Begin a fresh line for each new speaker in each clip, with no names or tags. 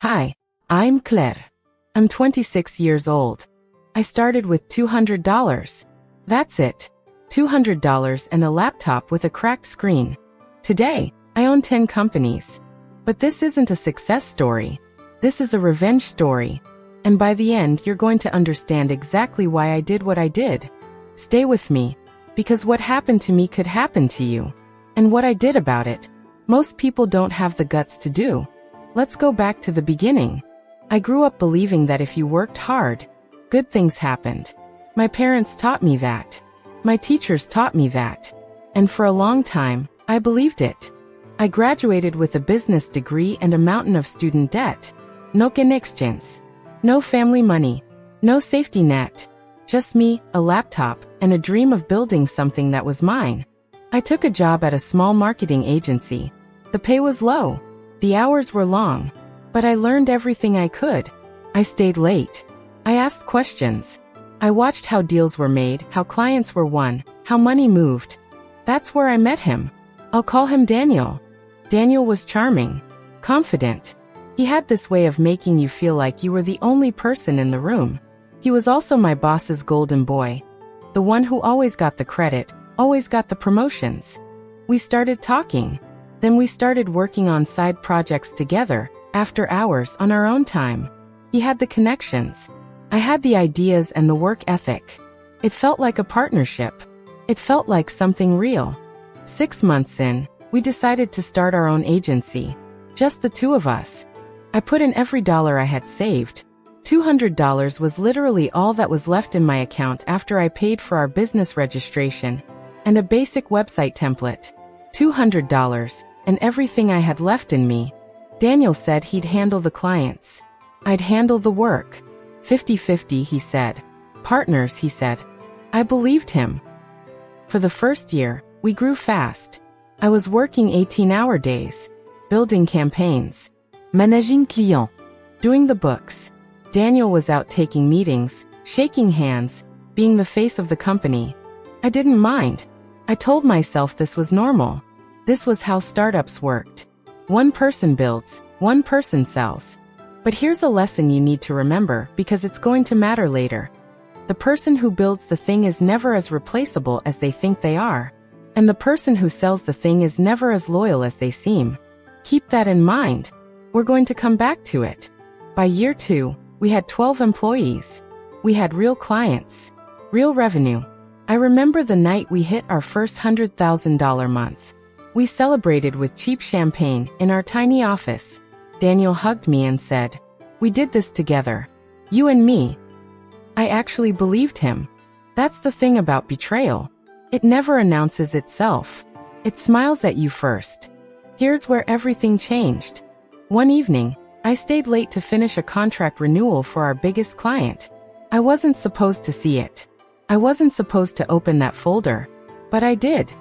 Hi, I'm Claire. I'm 26 years old. I started with $200. That's it. $200 and a laptop with a cracked screen. Today, I own 10 companies. But this isn't a success story. This is a revenge story. And by the end, you're going to understand exactly why I did what I did. Stay with me, because what happened to me could happen to you. And what I did about it, most people don't have the guts to do. Let's go back to the beginning. I grew up believing that if you worked hard, good things happened. My parents taught me that. My teachers taught me that. And for a long time, I believed it. I graduated with a business degree and a mountain of student debt. No connections. No family money. No safety net. Just me, a laptop, and a dream of building something that was mine. I took a job at a small marketing agency. The pay was low. The hours were long. But I learned everything I could. I stayed late. I asked questions. I watched how deals were made, how clients were won, how money moved. That's where I met him. I'll call him Daniel. Daniel was charming, confident. He had this way of making you feel like you were the only person in the room. He was also my boss's golden boy. The one who always got the credit, always got the promotions. We started talking. Then we started working on side projects together, after hours on our own time. He had the connections. I had the ideas and the work ethic. It felt like a partnership. It felt like something real. 6 months in, we decided to start our own agency. Just the two of us. I put in every dollar I had saved. $200 was literally all that was left in my account after I paid for our business registration and a basic website template. $200, and everything I had left in me. Daniel said he'd handle the clients. I'd handle the work. 50-50, he said. Partners, he said. I believed him. For the first year, we grew fast. I was working 18-hour days, building campaigns, managing clients, doing the books. Daniel was out taking meetings, shaking hands, being the face of the company. I didn't mind. I told myself this was normal. This was how startups worked. One person builds, one person sells. But here's a lesson you need to remember because it's going to matter later. The person who builds the thing is never as replaceable as they think they are. And the person who sells the thing is never as loyal as they seem. Keep that in mind. We're going to come back to it. By year 2, we had 12 employees. We had real clients. Real revenue. I remember the night we hit our first $100,000 month. We celebrated with cheap champagne in our tiny office. Daniel hugged me and said, "We did this together. You and me." I actually believed him. That's the thing about betrayal. It never announces itself. It smiles at you first. Here's where everything changed. One evening, I stayed late to finish a contract renewal for our biggest client. I wasn't supposed to see it. I wasn't supposed to open that folder. But I did.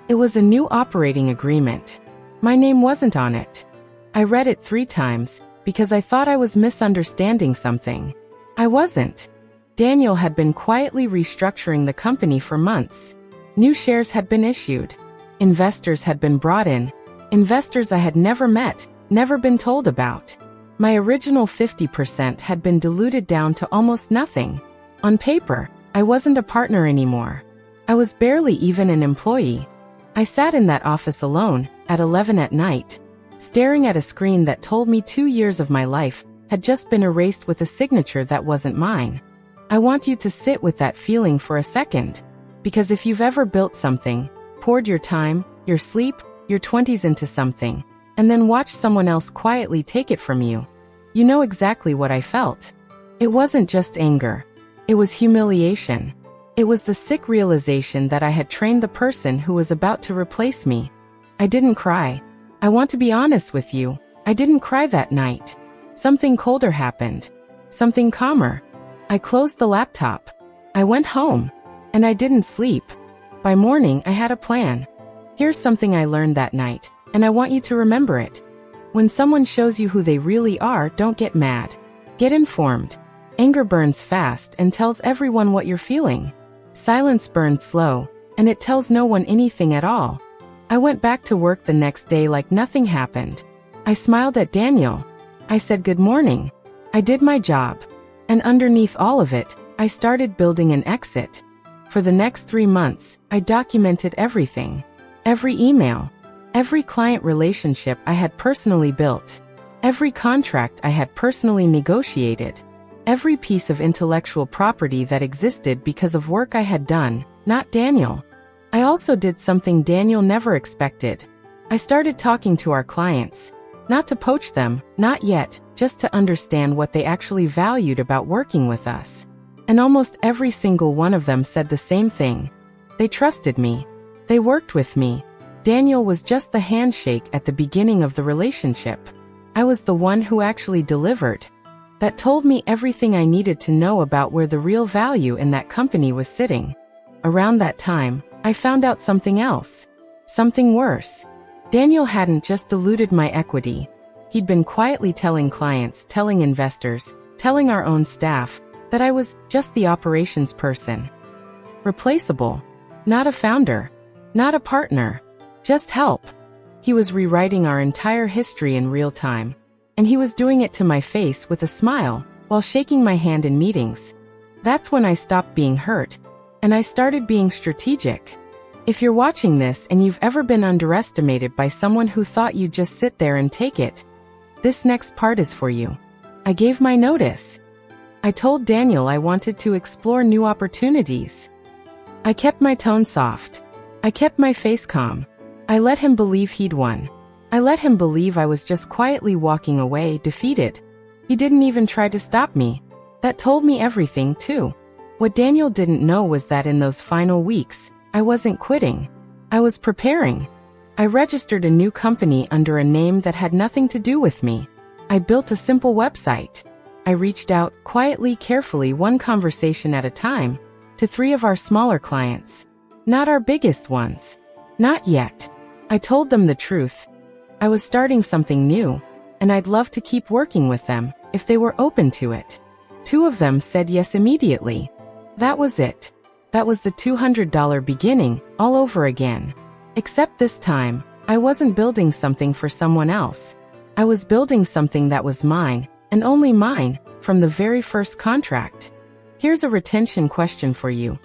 It was a new operating agreement. My name wasn't on it. I read it 3 times, because I thought I was misunderstanding something. I wasn't. Daniel had been quietly restructuring the company for months. New shares had been issued. Investors had been brought in. Investors I had never met, never been told about. My original 50% had been diluted down to almost nothing. On paper, I wasn't a partner anymore. I was barely even an employee. I sat in that office alone, at 11 at night, staring at a screen that told me 2 years of my life had just been erased with a signature that wasn't mine. I want you to sit with that feeling for a second. Because if you've ever built something, poured your time, your sleep, your 20s into something, and then watched someone else quietly take it from you, you know exactly what I felt. It wasn't just anger. It was humiliation. It was the sick realization that I had trained the person who was about to replace me. I didn't cry. I want to be honest with you. I didn't cry that night. Something colder happened. Something calmer. I closed the laptop. I went home. And I didn't sleep. By morning, I had a plan. Here's something I learned that night, and I want you to remember it. When someone shows you who they really are, don't get mad. Get informed. Anger burns fast and tells everyone what you're feeling. Silence burns slow, and it tells no one anything at all. I went back to work the next day like nothing happened. I smiled at Daniel. I said good morning. I did my job. And underneath all of it, I started building an exit. For the next 3 months, I documented everything. Every email. Every client relationship I had personally built. Every contract I had personally negotiated. Every piece of intellectual property that existed because of work I had done, not Daniel. I also did something Daniel never expected. I started talking to our clients. Not to poach them, not yet, just to understand what they actually valued about working with us. And almost every single one of them said the same thing. They trusted me. They worked with me. Daniel was just the handshake at the beginning of the relationship. I was the one who actually delivered. That told me everything I needed to know about where the real value in that company was sitting. Around that time, I found out something else. Something worse. Daniel hadn't just diluted my equity. He'd been quietly telling clients, telling investors, telling our own staff, that I was just the operations person. Replaceable. Not a founder. Not a partner. Just help. He was rewriting our entire history in real time. And he was doing it to my face with a smile, while shaking my hand in meetings. That's when I stopped being hurt, and I started being strategic. If you're watching this and you've ever been underestimated by someone who thought you'd just sit there and take it, this next part is for you. I gave my notice. I told Daniel I wanted to explore new opportunities. I kept my tone soft. I kept my face calm. I let him believe he'd won. I let him believe I was just quietly walking away, defeated. He didn't even try to stop me. That told me everything, too. What Daniel didn't know was that in those final weeks, I wasn't quitting. I was preparing. I registered a new company under a name that had nothing to do with me. I built a simple website. I reached out, quietly, carefully, one conversation at a time, to 3 of our smaller clients. Not our biggest ones. Not yet. I told them the truth. I was starting something new, and I'd love to keep working with them, if they were open to it. 2 of them said yes immediately. That was it. That was the $200 beginning, all over again. Except this time, I wasn't building something for someone else. I was building something that was mine, and only mine, from the very first contract. Here's a retention question for you.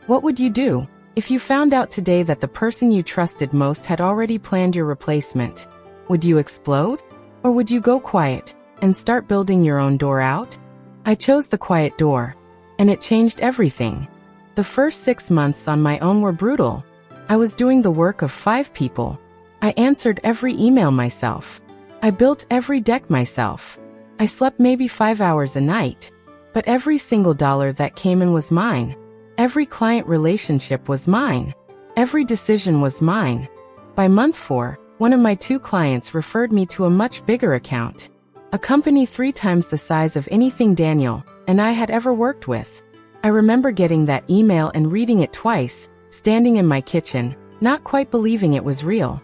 What would you do if you found out today that the person you trusted most had already planned your replacement? Would you explode? Or would you go quiet and start building your own door out? I chose the quiet door, and it changed everything. The first 6 months on my own were brutal. I was doing the work of 5 people. I answered every email myself. I built every deck myself. I slept maybe 5 hours a night. But every single dollar that came in was mine. Every client relationship was mine. Every decision was mine. By month 4, one of my 2 clients referred me to a much bigger account. A company 3 times the size of anything Daniel and I had ever worked with. I remember getting that email and reading it twice, standing in my kitchen, not quite believing it was real.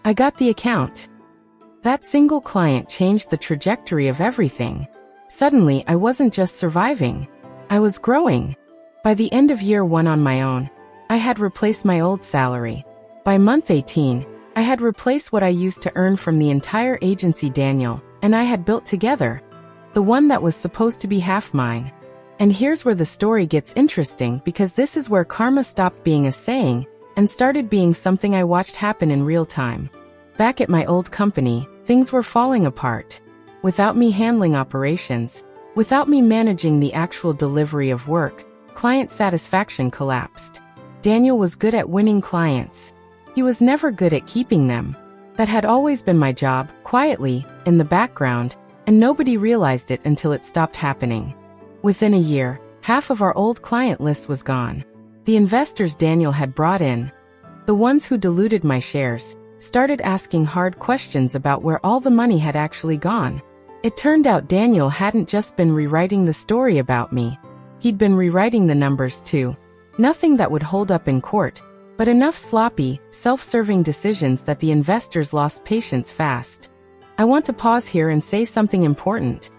I got the account. That single client changed the trajectory of everything. Suddenly, I wasn't just surviving. I was growing. By the end of year 1 on my own, I had replaced my old salary. By month 18, I had replaced what I used to earn from the entire agency Daniel and I had built together. The one that was supposed to be half mine. And here's where the story gets interesting, because this is where karma stopped being a saying and started being something I watched happen in real time. Back at my old company, things were falling apart. Without me handling operations, without me managing the actual delivery of work, client satisfaction collapsed. Daniel was good at winning clients. He was never good at keeping them. That had always been my job, quietly, in the background, and nobody realized it until it stopped happening. Within a year, half of our old client list was gone. The investors Daniel had brought in, the ones who diluted my shares, started asking hard questions about where all the money had actually gone. It turned out Daniel hadn't just been rewriting the story about me. He'd been rewriting the numbers too. Nothing that would hold up in court, but enough sloppy, self-serving decisions that the investors lost patience fast. I want to pause here and say something important.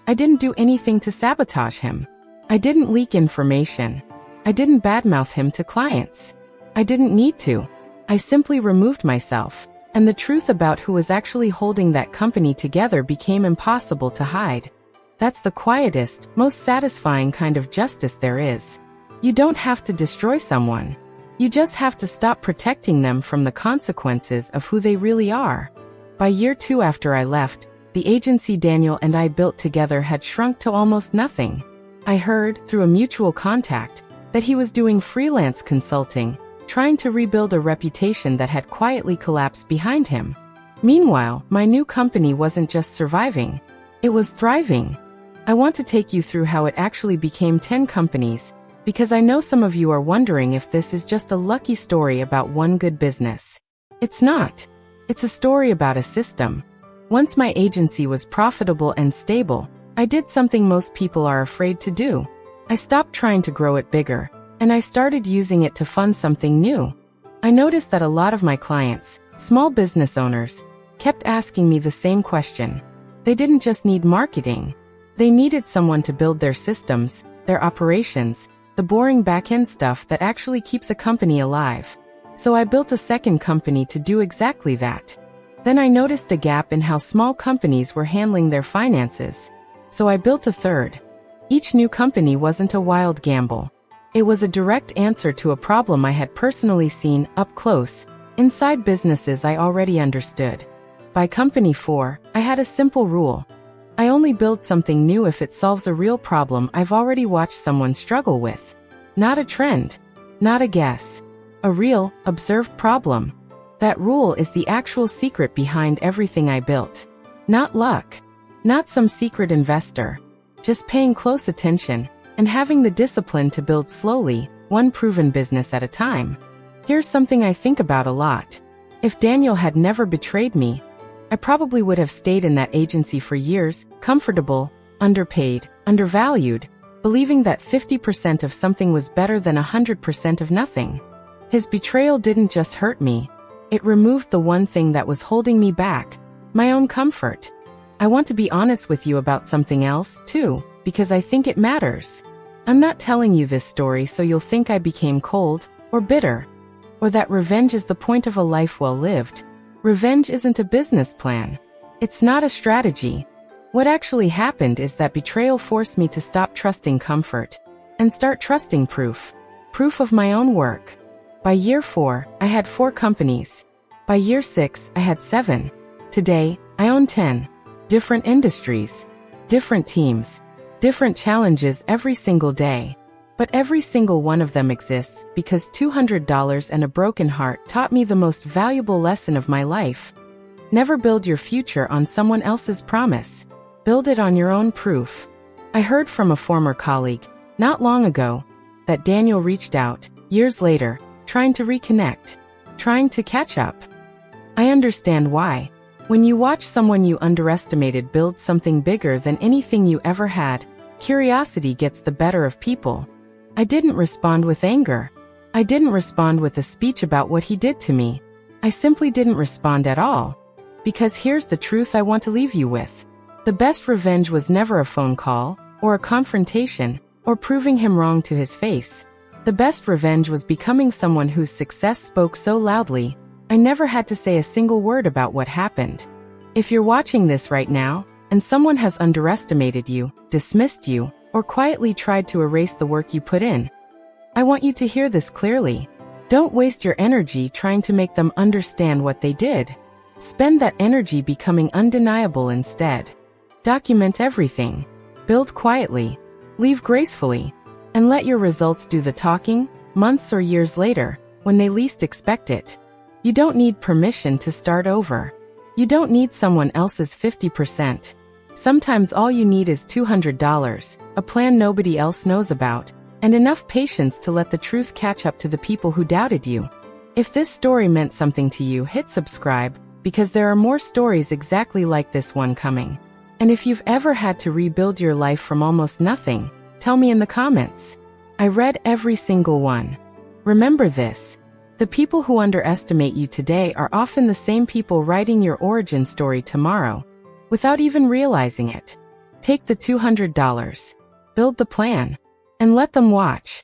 I didn't do anything to sabotage him. I didn't leak information. I didn't badmouth him to clients. I didn't need to. I simply removed myself. And the truth about who was actually holding that company together became impossible to hide. That's the quietest, most satisfying kind of justice there is. You don't have to destroy someone. You just have to stop protecting them from the consequences of who they really are. By year 2 after I left, the agency Daniel and I built together had shrunk to almost nothing. I heard, through a mutual contact, that he was doing freelance consulting, trying to rebuild a reputation that had quietly collapsed behind him. Meanwhile, my new company wasn't just surviving, it was thriving. I want to take you through how it actually became 10 companies, because I know some of you are wondering if this is just a lucky story about one good business. It's not. It's a story about a system. Once my agency was profitable and stable, I did something most people are afraid to do. I stopped trying to grow it bigger, and I started using it to fund something new. I noticed that a lot of my clients, small business owners, kept asking me the same question. They didn't just need marketing. They needed someone to build their systems, their operations, the boring back-end stuff that actually keeps a company alive. So I built a second company to do exactly that. Then I noticed a gap in how small companies were handling their finances. So I built a third. Each new company wasn't a wild gamble. It was a direct answer to a problem I had personally seen, up close, inside businesses I already understood. By company 4, I had a simple rule. I only build something new if it solves a real problem I've already watched someone struggle with. Not a trend. Not a guess. A real, observed problem. That rule is the actual secret behind everything I built. Not luck. Not some secret investor. Just paying close attention, and having the discipline to build slowly, one proven business at a time. Here's something I think about a lot. If Daniel had never betrayed me, I probably would have stayed in that agency for years, comfortable, underpaid, undervalued, believing that 50% of something was better than 100% of nothing. His betrayal didn't just hurt me. It removed the one thing that was holding me back, my own comfort. I want to be honest with you about something else, too, because I think it matters. I'm not telling you this story so you'll think I became cold, or bitter, or that revenge is the point of a life well lived. Revenge isn't a business plan. It's not a strategy. What actually happened is that betrayal forced me to stop trusting comfort and start trusting proof. Proof of my own work. By year 4, I had 4 companies. By year 6, I had 7. Today, I own 10. Different industries, different teams, different challenges every single day. But every single one of them exists because $200 and a broken heart taught me the most valuable lesson of my life. Never build your future on someone else's promise. Build it on your own proof. I heard from a former colleague, not long ago, that Daniel reached out, years later, trying to reconnect, trying to catch up. I understand why. When you watch someone you underestimated build something bigger than anything you ever had, curiosity gets the better of people. I didn't respond with anger. I didn't respond with a speech about what he did to me. I simply didn't respond at all. Because here's the truth I want to leave you with. The best revenge was never a phone call, or a confrontation, or proving him wrong to his face. The best revenge was becoming someone whose success spoke so loudly, I never had to say a single word about what happened. If you're watching this right now, and someone has underestimated you, dismissed you, or quietly tried to erase the work you put in, I want you to hear this clearly. Don't waste your energy trying to make them understand what they did. Spend that energy becoming undeniable instead. Document everything. Build quietly. Leave gracefully. And let your results do the talking, months or years later, when they least expect it. You don't need permission to start over. You don't need someone else's 50%. Sometimes all you need is $200, a plan nobody else knows about, and enough patience to let the truth catch up to the people who doubted you. If this story meant something to you, hit subscribe, because there are more stories exactly like this one coming. And if you've ever had to rebuild your life from almost nothing, tell me in the comments. I read every single one. Remember this. The people who underestimate you today are often the same people writing your origin story tomorrow, without even realizing it. Take the $200, build the plan, and let them watch.